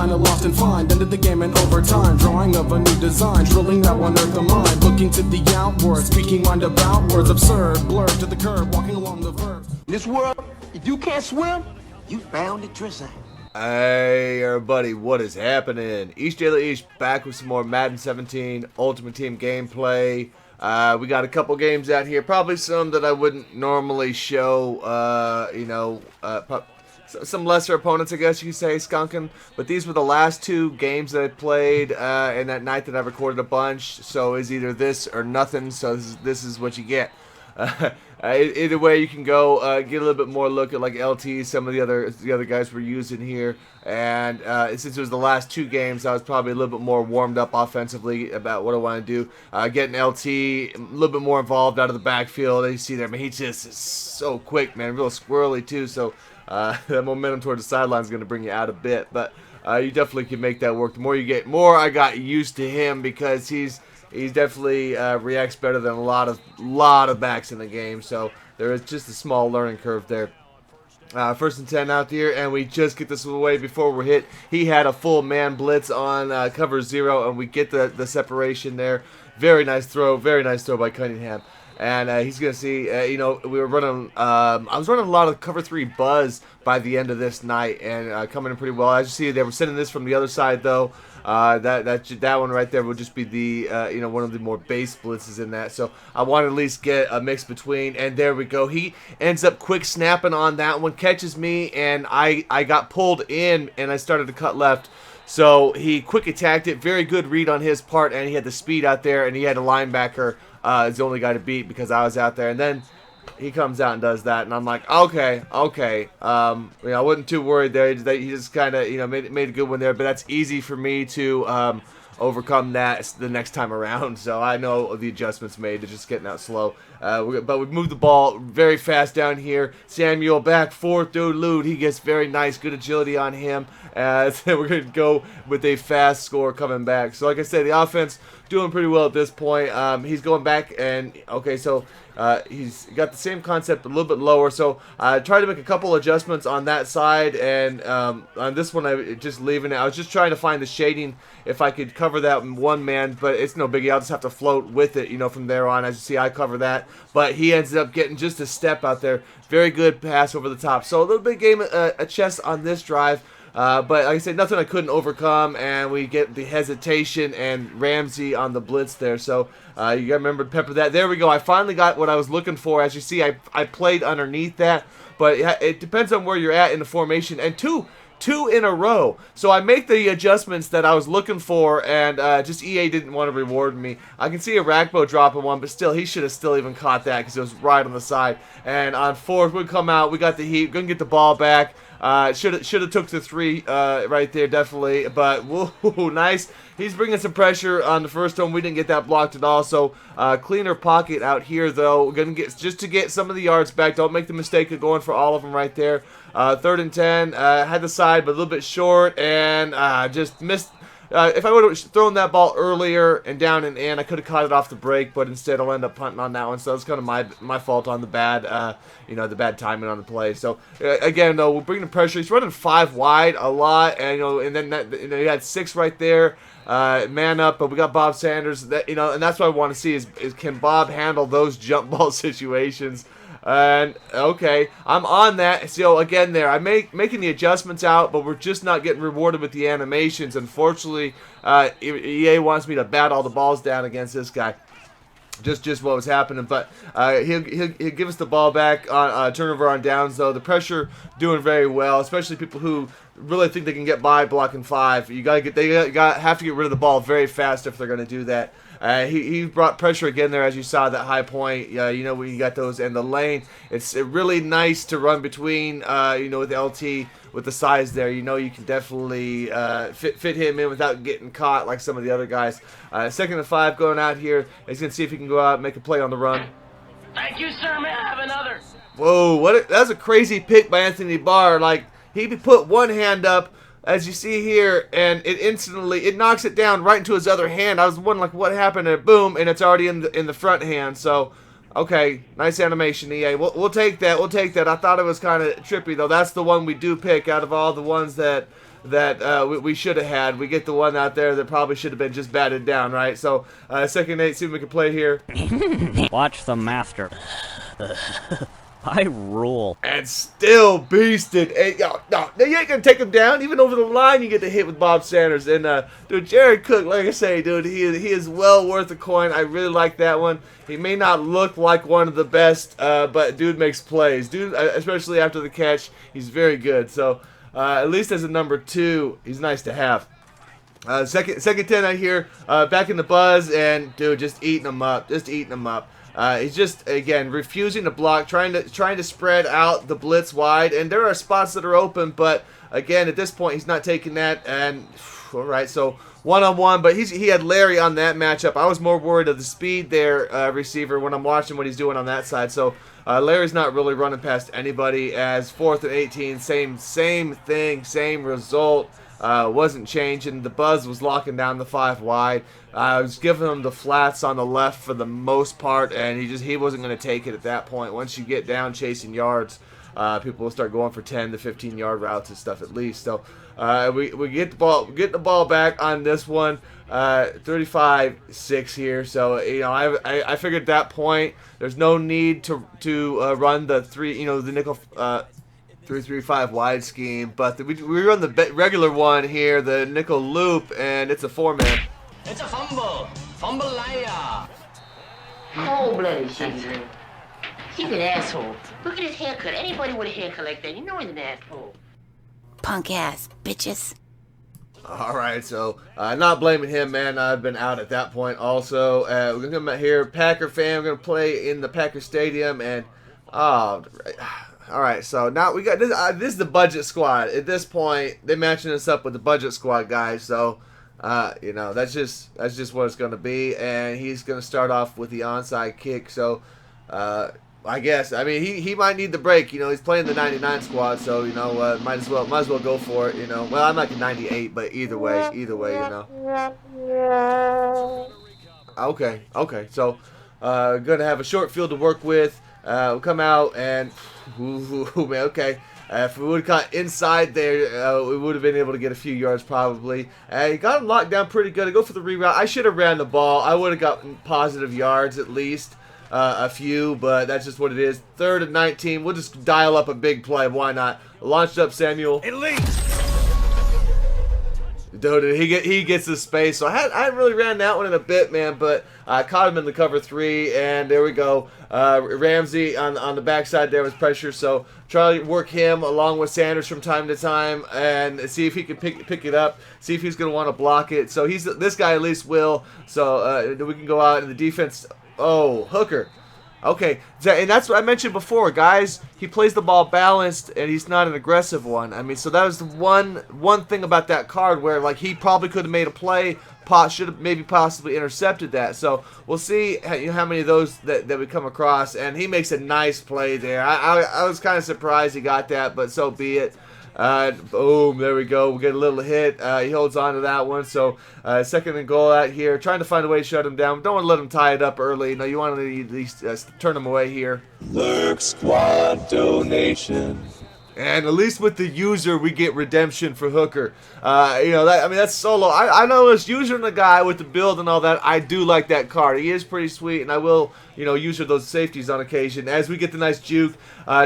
kinda lost and find. Ended the game in overtime, drawing of a new design, drilling that one earth of mine. Looking to the outward, speaking mind about words absurd, blurred to the curb, walking along the verb. In this world, if you can't swim, you found it drizzling. Hey everybody, what is happening? H2H back with some more Madden 17 Ultimate Team gameplay. We got a couple games out here, probably some that I wouldn't normally show, some lesser opponents, I guess you could say, skunking. But these were the last two games that I played in that night that I recorded a bunch. So it's either this or nothing, so this is what you get. Either way, you can go get a little bit more look at like LT, some of the other guys were using here, and since it was the last two games, I was probably a little bit more warmed up offensively about what I want to do. Getting LT a little bit more involved out of the backfield. As you see there, I mean, he just is so quick, man, real squirrely too. So that momentum toward the sideline is going to bring you out a bit, but you definitely can make that work. The more you get, more I got used to him because he's definitely reacts better than a lot of backs in the game. So there is just a small learning curve there. First and 10 out here, and we just get this away before we're hit. He had a full man blitz on cover 0, and we get the separation there. Very nice throw by Cunningham. And he's going to see, we were running, I was running a lot of cover 3 buzz by the end of this night, and coming in pretty well. As you see, they were sending this from the other side, though. That one right there would just be the, one of the more base blitzes in that. So I want to at least get a mix between, and there we go. He ends up quick snapping on that one, catches me, and I got pulled in, and I started to cut left. So he quick attacked it. Very good read on his part, and he had the speed out there, and he had a linebacker as the only guy to beat because I was out there. And then he comes out and does that, and I'm like, okay. I wasn't too worried there. He just kind of, made a good one there. But that's easy for me to overcome that the next time around. So I know the adjustments made to just getting out slow. But we moved the ball very fast down here. Samuel back forth, dude. Lude, he gets very nice, good agility on him. So we're going to go with a fast score coming back. So like I said, the offense doing pretty well at this point. He's going back, and okay, so he's got the same concept a little bit lower. So I tried to make a couple adjustments on that side, and on this one I just leaving it. I was just trying to find the shading if I could cover that in one man, but it's no biggie. I'll just have to float with it, from there on. As you see, I cover that, but he ends up getting just a step out there. Very good pass over the top. So a little bit game a chess on this drive. But like I said, nothing I couldn't overcome, and we get the hesitation and Ramsey on the blitz there. So you gotta remember to pepper that. There we go. I finally got what I was looking for. As you see, I played underneath that, but it depends on where you're at in the formation. And two in a row. So I make the adjustments that I was looking for, and just EA didn't want to reward me. I can see a Rackbo dropping one, but still, he should have still even caught that because it was right on the side. And on fourth, we come out. We got the heat. Gonna get the ball back. Should have took the 3 right there, definitely. But whoa, nice. He's bringing some pressure on the first one. We didn't get that blocked at all. So cleaner pocket out here, though. We're gonna get just to get some of the yards back. Don't make the mistake of going for all of them right there. 3rd and 10. Had the side, but a little bit short, and just missed. If I would have thrown that ball earlier and down and in, I could have caught it off the break, but instead I'll end up punting on that one. So that's kind of my fault on the bad, the bad timing on the play. So again, though, we're bringing the pressure. He's running 5 wide a lot, and and then he had 6 right there, man up. But we got Bob Sanders, and that's what I want to see is can Bob handle those jump ball situations. And okay, I'm on that. So again, there I'm making the adjustments out, but we're just not getting rewarded with the animations. Unfortunately, EA wants me to bat all the balls down against this guy. Just what was happening, but he'll give us the ball back on turnover on downs. Though the pressure doing very well, especially people who really think they can get by blocking 5. You have to get rid of the ball very fast if they're going to do that. He brought pressure again there, as you saw that high point. When you got those in the lane, it's really nice to run between. With LT with the size there, you can definitely fit him in without getting caught like some of the other guys. 2nd and 5 going out here. He's gonna see if he can go out and make a play on the run. Thank you, sir. May I have another? Whoa! That was a crazy pick by Anthony Barr. Like he put one hand up, as you see here, and it knocks it down right into his other hand. I was wondering like what happened, and boom, and it's already in the front hand. So okay, nice animation, EA. We'll take that. I thought it was kind of trippy though. That's the one we do pick out of all the ones that that we should have had. We get the one out there that probably should have been just batted down, right? So, second 8, see if we can play here. Watch the master. I rule. And still beasted. And, no, you ain't gonna take him down. Even over the line, you get the hit with Bob Sanders. And dude, Jared Cook, like I say, dude, he is well worth a coin. I really like that one. He may not look like one of the best, but dude makes plays. Dude, especially after the catch, he's very good. So at least as a number 2, he's nice to have. Second 10 out here, back in the buzz, and dude, just eating them up. He's just, again, refusing to block, trying to spread out the blitz wide, and there are spots that are open, but again, at this point, he's not taking that. And all right, so one-on-one, but he had Larry on that matchup. I was more worried of the speed there, receiver, when I'm watching what he's doing on that side. So Larry's not really running past anybody. As 4th and 18, same thing, same result. Wasn't changing. The buzz was locking down the 5 wide. I was giving him the flats on the left for the most part, and he wasn't going to take it at that point. Once you get down chasing yards, people will start going for 10 to 15 yard routes and stuff at least. So we get the ball back on this one, 35-6 here. So I figured at that point there's no need to run the the nickel. 3-3-5 wide scheme, but we run the regular one here, the nickel loop, and it's a 4-man. It's a fumble. Fumble liar. Cold-blooded shit, man. He's an asshole. Look at his haircut. Anybody with a haircut like that, you know he's an asshole. Punk ass bitches. All right, so not blaming him, man. I've been out at that point also. We're going to come out here, Packer fan. We're going to play in the Packer Stadium, and all right, so now we got this. This is the budget squad. At this point, they're matching us up with the budget squad guys. So, that's just what it's going to be. And he's going to start off with the onside kick. So, I guess he might need the break. He's playing the 99 squad, so might as well go for it. Well, I'm like a 98, but either way. Okay. So, going to have a short field to work with. We'll come out and, man, okay. If we would have caught inside there, we would have been able to get a few yards probably. He got him locked down pretty good. I go for the reroute. I should have ran the ball. I would have gotten positive yards at least, a few, but that's just what it is. 3rd and 19. We'll just dial up a big play. Why not? Launched up Samuel. Elite. Dude, he gets the space. So I hadn't really ran that one in a bit, man, but I caught him in the cover 3, and there we go. Ramsey on the backside there was pressure, so try to work him along with Sanders from time to time and see if he can pick it up, see if he's going to want to block it. So this guy at least will. So we can go out in the defense. Oh, Hooker. Okay, and that's what I mentioned before, guys. He plays the ball balanced, and he's not an aggressive one. So that was the one thing about that card where, like, he probably could have made a play, should have maybe possibly intercepted that. So we'll see how many of those that we come across, and he makes a nice play there. I was kind of surprised he got that, but so be it. Boom, there we go. We get a little hit. He holds on to that one. So 2nd and goal out here. Trying to find a way to shut him down. Don't want to let him tie it up early. No, you want to at least turn him away here. Lurk Squad donation. And at least with the user, we get redemption for Hooker. That's solo. I know it's using the guy with the build and all that. I do like that card. He is pretty sweet, and I will, use those safeties on occasion. As we get the nice juke,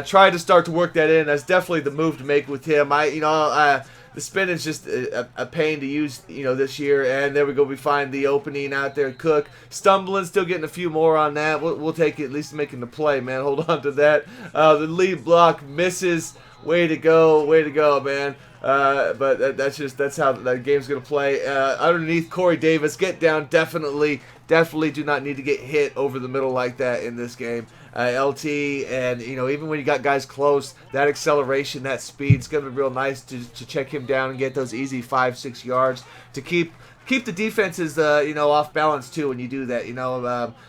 try to start to work that in. That's definitely the move to make with him. The spin is just a pain to use, this year. And there we go. We find the opening out there. Cook stumbling, still getting a few more on that. We'll take it, at least making the play, man. Hold on to that. The lead block misses. Way to go, man. But that's how that game's gonna play. Underneath Corey Davis, get down. Definitely do not need to get hit over the middle like that in this game. LT, and even when you got guys close, that acceleration, that speed, it's gonna be real nice to check him down and get those easy 5-6 yards to keep the defenses off balance too. When you do that,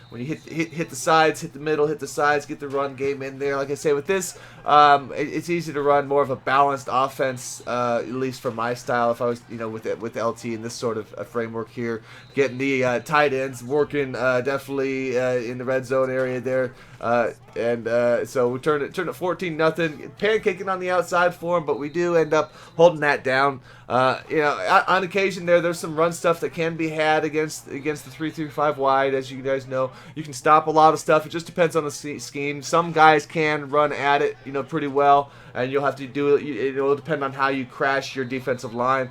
when you hit the sides, hit the middle, hit the sides, get the run game in there. Like I say, with this, it's easy to run more of a balanced offense, at least for my style. If I was with LT in this sort of a framework here, getting the tight ends working definitely in the red zone area there. So we turned it 14-0, pancaking on the outside for him, but we do end up holding that down. On occasion there's some run stuff that can be had against the 3-5 wide, as you guys know. You can stop a lot of stuff. It just depends on the scheme. Some guys can run at it, pretty well, and you'll have to do it. It'll depend on how you crash your defensive line.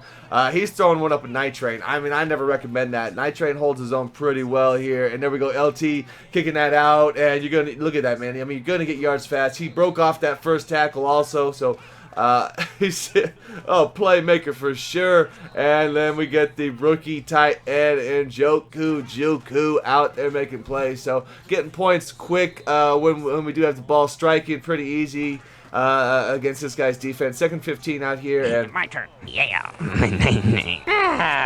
He's throwing one up a Night Train. I mean, I never recommend that. Night Train holds his own pretty well here, and there we go. LT kicking that out, and you're gonna look at that, man. I mean, you're gonna get yards fast. He broke off that first tackle also, so. He's playmaker for sure. And then we get the rookie tight end and Juku out there making plays. So getting points quick when we do have the ball, striking pretty easy against this guy's defense. 2nd 15 out here. And my turn. Yeah.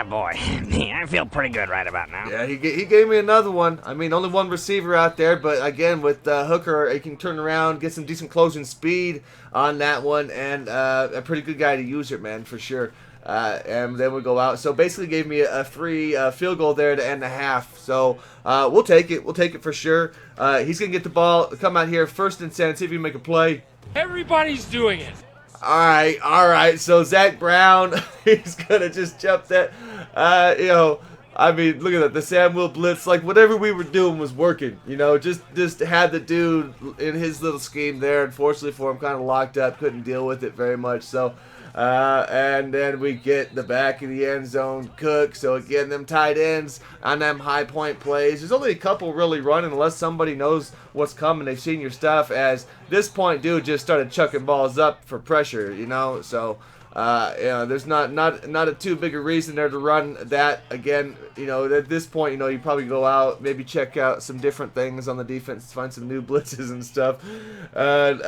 Boy. I feel pretty good right about now. Yeah, he gave me another one. I mean, only one receiver out there, but again, with Hooker, he can turn around, get some decent closing speed on that one, and a pretty good guy to use it, man, for sure. And then we go out. So basically gave me a free field goal there to end the half. So we'll take it. We'll take it for sure. He's going to get the ball, come out here, 1st and 10, see if he can make a play. Everybody's doing it. All right. So Zach Brown, he's going to just jump that, I mean, look at that. The Samuel blitz, like whatever we were doing was working. Just had the dude in his little scheme there. Unfortunately for him, kind of locked up, couldn't deal with it very much. So, and then we get the back of the end zone, Cook. So again, them tight ends on them high point plays. There's only a couple really running unless somebody knows what's coming. They've seen your stuff. As this point, dude just started chucking balls up for pressure. So. There's not a too big a reason there to run that. Again, at this point, you probably go out, maybe check out some different things on the defense, find some new blitzes and stuff. And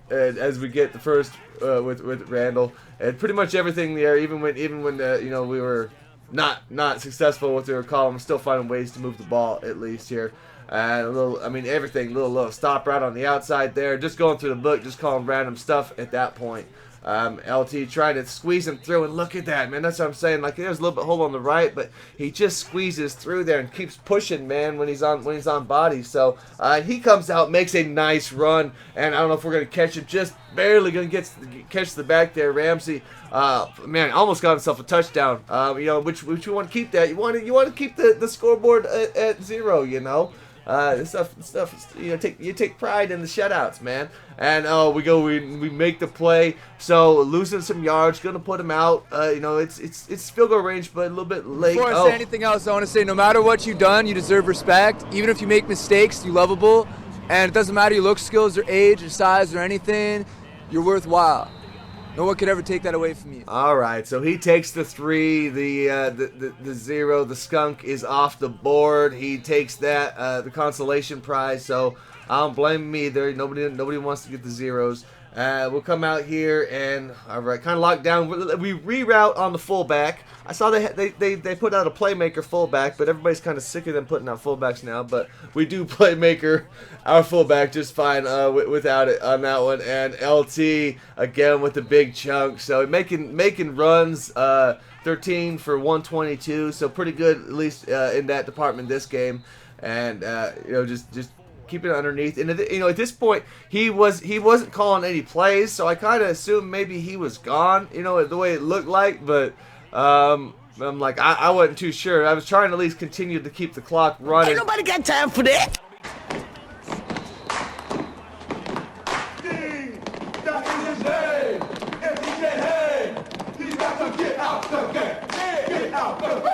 as we get the first with Randall, and pretty much everything there, even when we were not successful with their call, I'm still finding ways to move the ball at least here. And everything, little stop right on the outside there, just going through the book, just calling random stuff at that point. LT trying to squeeze him through, and look at that, man. That's what I'm saying. Like, there's a little bit hole on the right, but he just squeezes through there and keeps pushing, man, when he's on body. So he comes out, makes a nice run, and I don't know if we're gonna catch him. Just barely gonna catch the back there. Ramsey, man, almost got himself a touchdown. Which you want to keep that. You want to keep the scoreboard at 0. This stuff. You take pride in the shutouts, man. And we make the play. So losing some yards, gonna put him out. It's field goal range, but a little bit late. Before I say anything else, I want to say no matter what you've done, you deserve respect. Even if you make mistakes, you're lovable, and it doesn't matter your look, skills, or age, or size, or anything. You're worthwhile. No one could ever take that away from you. All right, so he takes the 3, the 0. The skunk is off the board. He takes that, the consolation prize. So I don't blame him either. Nobody wants to get the 0s. We'll come out here and kind of lock down. We reroute on the fullback. I saw they put out a playmaker fullback, but everybody's kind of sick of them putting out fullbacks now. But we do playmaker our fullback just fine without it on that one. And LT again with the big chunk, so making runs. 13 for 122, so pretty good at least in that department this game. And just keep it underneath. And at this point he wasn't calling any plays, so I kind of assumed maybe he was gone, the way it looked like. But I'm like, I wasn't too sure. I was trying to at least continue to keep the clock running. Ain't nobody got time for that. That is his name. If he said hey, he's got to get out the game. Get out the game.